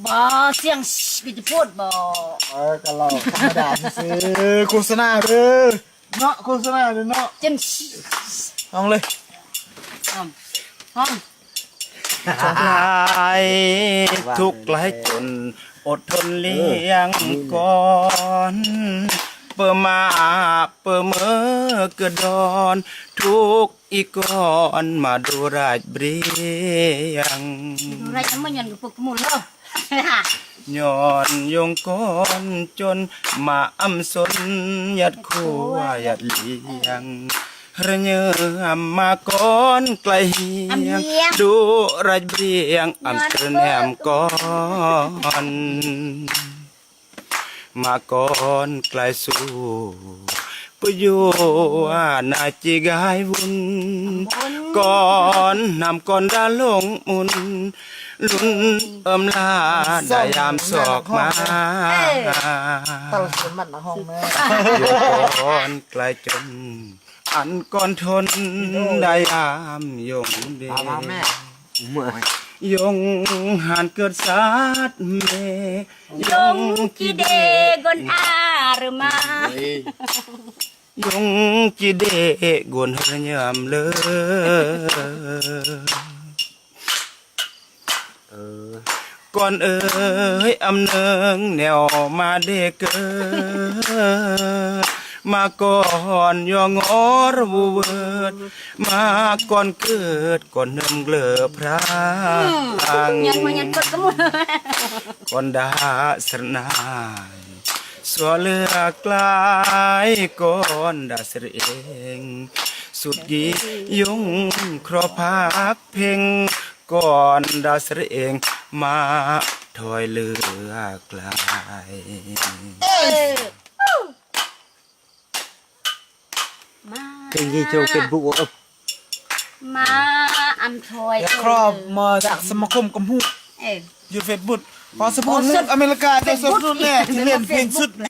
บ่เสียงกิจะพูดบ่กันเราธรรมดาซื้อโฆษณาเด้อเนาะโฆษณาเด้อเนาะจังลองเลยห้องสลายทุกข์หลายจนอดทนเลี้ยงก่อนเปิ่มาเปิ่เมื่อกระดอนทุกอีกก่อนมาดูราชเบรียงดูไรอันมันยันกับพวกมุนเลย ย้อนยงก้อนจนมาอำสนยัดคู่ยัดเลี้ยงระเยอมาก้อนไกลเฮียงดูราชเบรียงอำเตือนแหมก้อนมาก่อนไกลสู่ปอยู่ว่านาจิกายวุ่นก่อนนำก่อนดาลงมุนลุ้นลาได้ยามสอกมาตลอดมันห้องแม่อยู่ก่อนไกลจนอันก่อนทนได้ยามยงเดยงหันเกิดสาดเมยงกีเดกอนอาหรือมาย งจีเดกวนเฮยามเลยก่อนอำเนิงแนวมาเด็กเกิดมาก่อนยองอระเวิดมาก่อนเกิดก่อนเนิ่มเกลือพระยังมายันกดกมุนก่อนดาสนายสัวเลือกลายก่อนดาสเองสุดยียงครอพักเพ่งก่อนดาสเองมาถอยเลือกลายเป็นยี่โจเป็นบุกมาอำถอยครอบมาจากสมาคมกำพูอยู่เฟซบุ๊กพอสมมุติอเมริกาได้สมมุติแน่ที่เล่นเพลงสุด